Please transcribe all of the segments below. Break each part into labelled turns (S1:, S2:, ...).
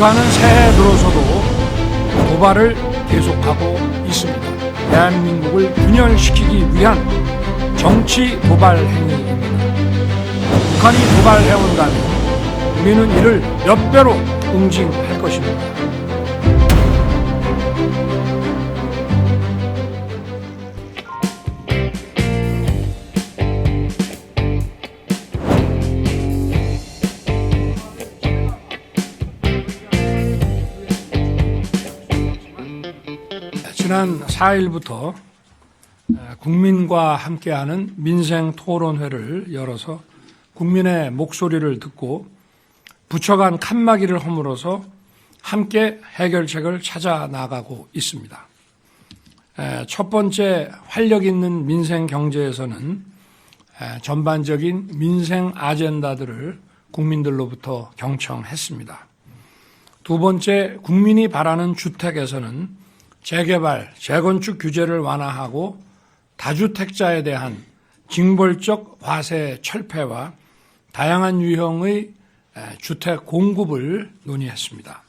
S1: 북한은 새해 들어서도 도발을 계속하고 있습니다. 대한민국을 분열시키기 위한 정치 도발 행위입니다. 북한이 도발해온다면 우리는 이를 몇 배로 응징할 것입니다. 지난 4일부터 국민과 함께하는 민생토론회를 열어서 국민의 목소리를 듣고 부처 간 칸막이를 허물어서 함께 해결책을 찾아 나가고 있습니다. 첫 번째 활력 있는 민생 경제에서는 전반적인 민생 아젠다들을 국민들로부터 경청했습니다. 두 번째, 국민이 바라는 주택에서는 재개발, 재건축 규제를 완화하고 다주택자에 대한 징벌적 과세 철폐와 다양한 유형의 주택 공급을 논의했습니다.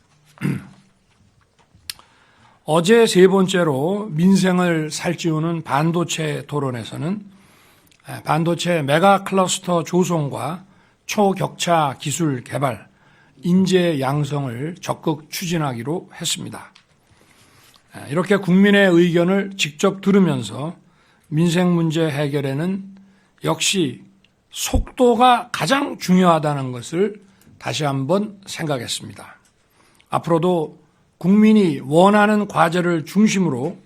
S1: 어제 세 번째로 민생을 살찌우는 반도체 토론에서는 반도체 메가 클러스터 조성과 초격차 기술 개발, 인재 양성을 적극 추진하기로 했습니다. 이렇게 국민의 의견을 직접 들으면서 민생 문제 해결에는 역시 속도가 가장 중요하다는 것을 다시 한번 생각했습니다. 앞으로도 국민이 원하는 과제를 중심으로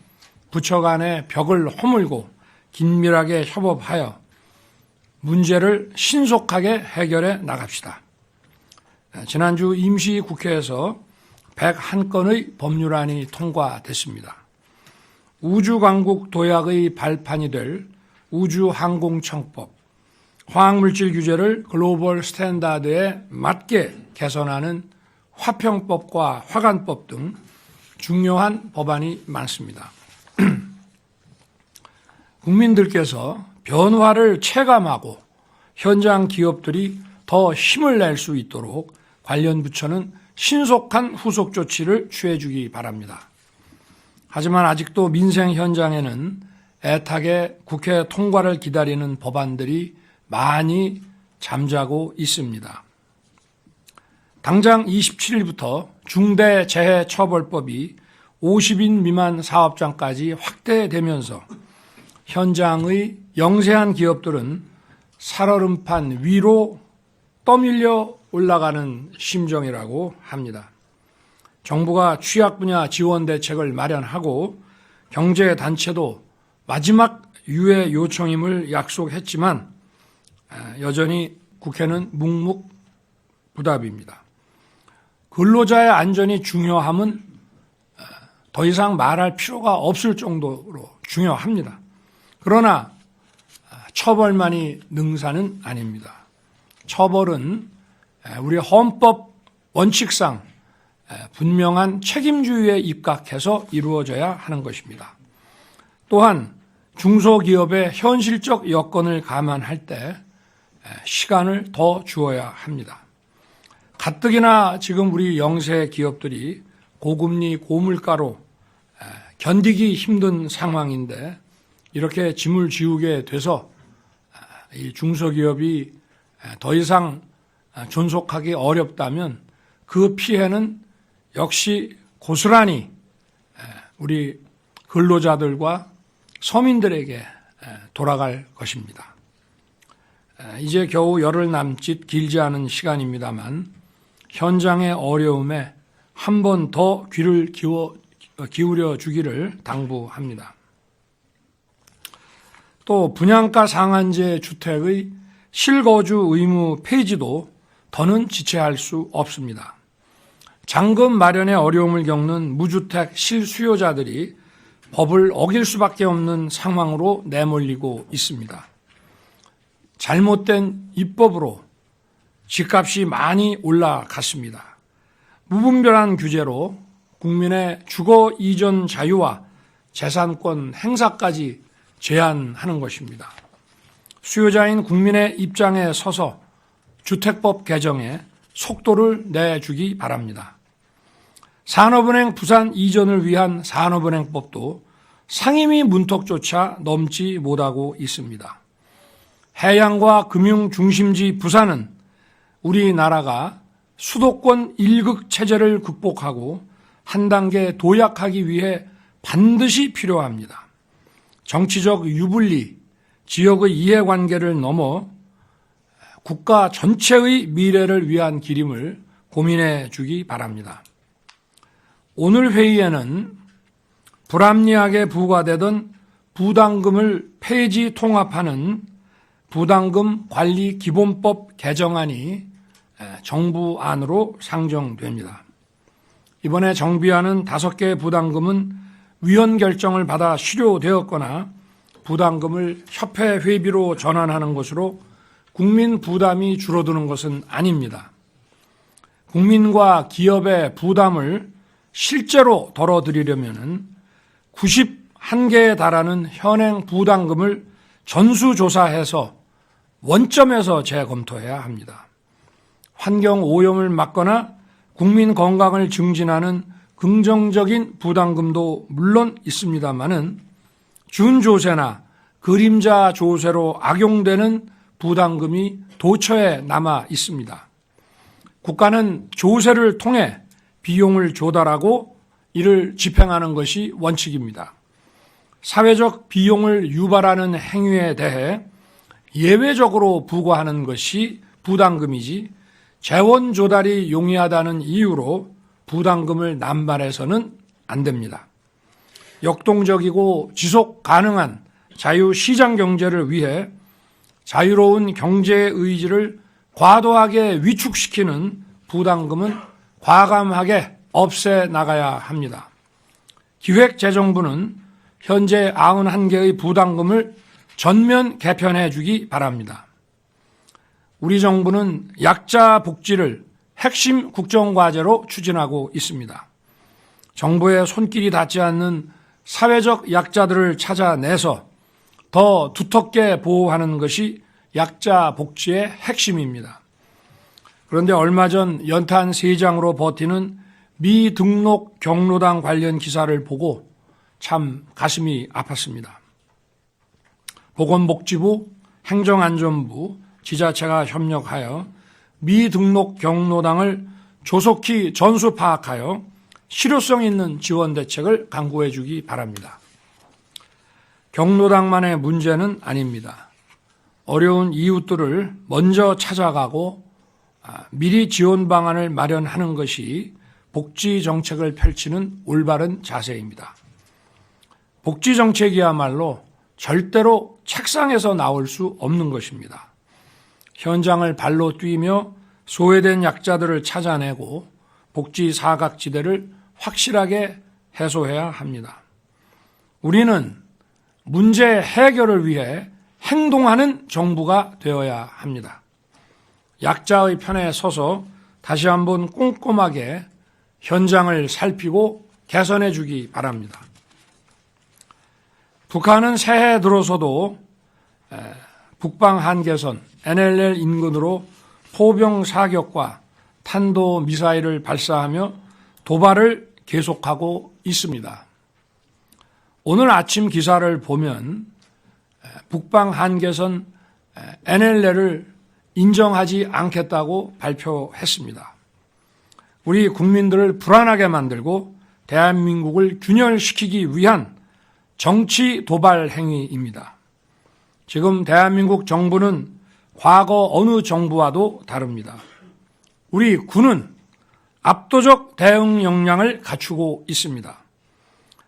S1: 부처 간의 벽을 허물고 긴밀하게 협업하여 문제를 신속하게 해결해 나갑시다. 지난주 임시국회에서 101건의 법률안이 통과됐습니다. 우주강국 도약의 발판이 될 우주항공청법, 화학물질 규제를 글로벌 스탠다드에 맞게 개선하는 화평법과 화관법 등 중요한 법안이 많습니다. 국민들께서 변화를 체감하고 현장 기업들이 더 힘을 낼 수 있도록 관련 부처는 신속한 후속 조치를 취해주기 바랍니다. 하지만 아직도 민생 현장에는 애타게 국회 통과를 기다리는 법안들이 많이 잠자고 있습니다. 당장 27일부터 중대재해처벌법이 50인 미만 사업장까지 확대되면서 현장의 영세한 기업들은 살얼음판 위로 떠밀려 올라가는 심정이라고 합니다. 정부가 취약 분야 지원 대책을 마련하고 경제단체도 마지막 유예 요청임을 약속했지만 여전히 국회는 묵묵부답입니다. 근로자의 안전이 중요함은 더 이상 말할 필요가 없을 정도로 중요합니다. 그러나 처벌만이 능사는 아닙니다. 처벌은 우리 헌법 원칙상 분명한 책임주의에 입각해서 이루어져야 하는 것입니다. 또한 중소기업의 현실적 여건을 감안할 때 시간을 더 주어야 합니다. 가뜩이나 지금 우리 영세 기업들이 고금리, 고물가로 견디기 힘든 상황인데 이렇게 짐을 지우게 돼서 이 중소기업이 더 이상 존속하기 어렵다면 그 피해는 역시 고스란히 우리 근로자들과 서민들에게 돌아갈 것입니다. 이제 겨우 열흘 남짓 길지 않은 시간입니다만 현장의 어려움에 한 번 더 귀를 기울여 주기를 당부합니다. 또 분양가 상한제 주택의 실거주 의무 폐지도 더는 지체할 수 없습니다. 잔금 마련에 어려움을 겪는 무주택 실수요자들이 법을 어길 수밖에 없는 상황으로 내몰리고 있습니다. 잘못된 입법으로 집값이 많이 올라갔습니다. 무분별한 규제로 국민의 주거 이전 자유와 재산권 행사까지 제한하는 것입니다. 수요자인 국민의 입장에 서서 주택법 개정에 속도를 내주기 바랍니다. 산업은행 부산 이전을 위한 산업은행법도 상임위 문턱조차 넘지 못하고 있습니다. 해양과 금융 중심지 부산은 우리나라가 수도권 1극 체제를 극복하고 한 단계 도약하기 위해 반드시 필요합니다. 정치적 유불리, 지역의 이해관계를 넘어 국가 전체의 미래를 위한 기림을 고민해 주기 바랍니다. 오늘 회의에는 불합리하게 부과되던 부담금을 폐지 통합하는 부담금 관리 기본법 개정안이 정부안으로 상정됩니다. 이번에 정비하는 5개의 부담금은 위원 결정을 받아 실효되었거나 부담금을 협회 회비로 전환하는 것으로 국민 부담이 줄어드는 것은 아닙니다. 국민과 기업의 부담을 실제로 덜어드리려면 91개에 달하는 현행 부담금을 전수조사해서 원점에서 재검토해야 합니다. 환경 오염을 막거나 국민 건강을 증진하는 긍정적인 부담금도 물론 있습니다마는 준조세나 그림자 조세로 악용되는 부담금이 도처에 남아 있습니다. 국가는 조세를 통해 비용을 조달하고 이를 집행하는 것이 원칙입니다. 사회적 비용을 유발하는 행위에 대해 예외적으로 부과하는 것이 부담금이지 재원 조달이 용이하다는 이유로 부담금을 남발해서는 안 됩니다. 역동적이고 지속 가능한 자유시장 경제를 위해 자유로운 경제의 의지를 과도하게 위축시키는 부담금은 과감하게 없애 나가야 합니다. 기획재정부는 현재 91개의 부담금을 전면 개편해 주기 바랍니다. 우리 정부는 약자 복지를 핵심 국정과제로 추진하고 있습니다. 정부의 손길이 닿지 않는 사회적 약자들을 찾아내서 더 두텁게 보호하는 것이 약자 복지의 핵심입니다. 그런데 얼마 전 연탄 3장으로 버티는 미등록 경로당 관련 기사를 보고 참 가슴이 아팠습니다. 보건복지부, 행정안전부, 지자체가 협력하여 미등록 경로당을 조속히 전수 파악하여 실효성 있는 지원 대책을 강구해 주기 바랍니다. 경로당만의 문제는 아닙니다. 어려운 이웃들을 먼저 찾아가고 미리 지원 방안을 마련하는 것이 복지 정책을 펼치는 올바른 자세입니다. 복지 정책이야말로 절대로 책상에서 나올 수 없는 것입니다. 현장을 발로 뛰며 소외된 약자들을 찾아내고 복지 사각지대를 확실하게 해소해야 합니다. 우리는 문제 해결을 위해 행동하는 정부가 되어야 합니다. 약자의 편에 서서 다시 한번 꼼꼼하게 현장을 살피고 개선해 주기 바랍니다. 북한은 새해 들어서도 북방 한계선 NLL 인근으로 포병 사격과 탄도 미사일을 발사하며 도발을 계속하고 있습니다. 오늘 아침 기사를 보면 북방 한계선 NLL을 인정하지 않겠다고 발표했습니다. 우리 국민들을 불안하게 만들고 대한민국을 균열시키기 위한 정치 도발 행위입니다. 지금 대한민국 정부는 과거 어느 정부와도 다릅니다. 우리 군은 압도적 대응 역량을 갖추고 있습니다.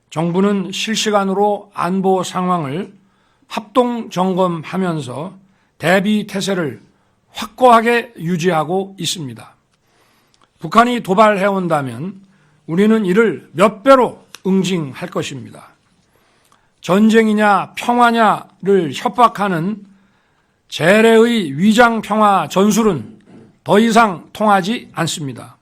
S1: 정부는 실시간으로 안보 상황을 합동 점검하면서 대비 태세를 확고하게 유지하고 있습니다. 북한이 도발해온다면 우리는 이를 몇 배로 응징할 것입니다. 전쟁이냐 평화냐를 협박하는 재래의 위장평화 전술은 더 이상 통하지 않습니다.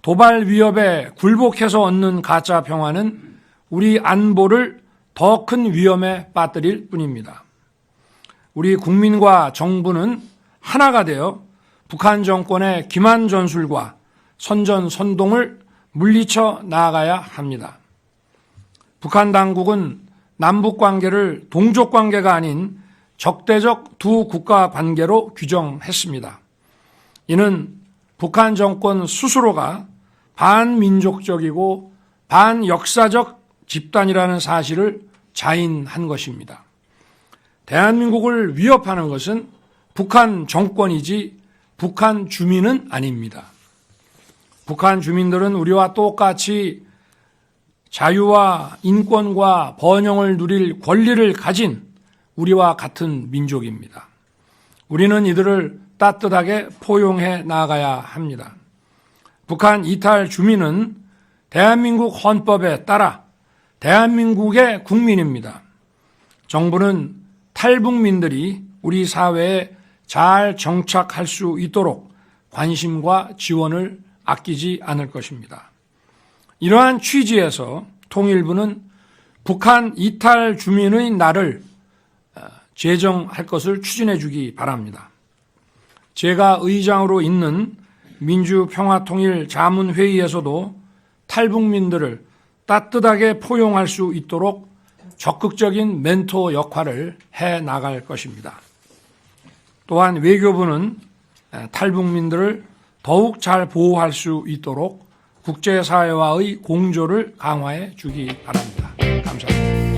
S1: 도발 위협에 굴복해서 얻는 가짜 평화는 우리 안보를 더 큰 위험에 빠뜨릴 뿐입니다. 우리 국민과 정부는 하나가 되어 북한 정권의 기만 전술과 선전선동을 물리쳐 나아가야 합니다. 북한 당국은 남북 관계를 동족 관계가 아닌 적대적 두 국가 관계로 규정했습니다. 이는 북한 정권 스스로가 반민족적이고 반역사적 집단이라는 사실을 자인한 것입니다. 대한민국을 위협하는 것은 북한 정권이지 북한 주민은 아닙니다. 북한 주민들은 우리와 똑같이 자유와 인권과 번영을 누릴 권리를 가진 우리와 같은 민족입니다. 우리는 이들을 따뜻하게 포용해 나가야 합니다. 북한 이탈 주민은 대한민국 헌법에 따라 대한민국의 국민입니다. 정부는 탈북민들이 우리 사회에 잘 정착할 수 있도록 관심과 지원을 아끼지 않을 것입니다. 이러한 취지에서 통일부는 북한 이탈 주민의 날을 제정할 것을 추진해 주기 바랍니다. 제가 의장으로 있는 민주평화통일자문회의에서도 탈북민들을 따뜻하게 포용할 수 있도록 적극적인 멘토 역할을 해 나갈 것입니다. 또한 외교부는 탈북민들을 더욱 잘 보호할 수 있도록 국제사회와의 공조를 강화해 주기 바랍니다. 감사합니다.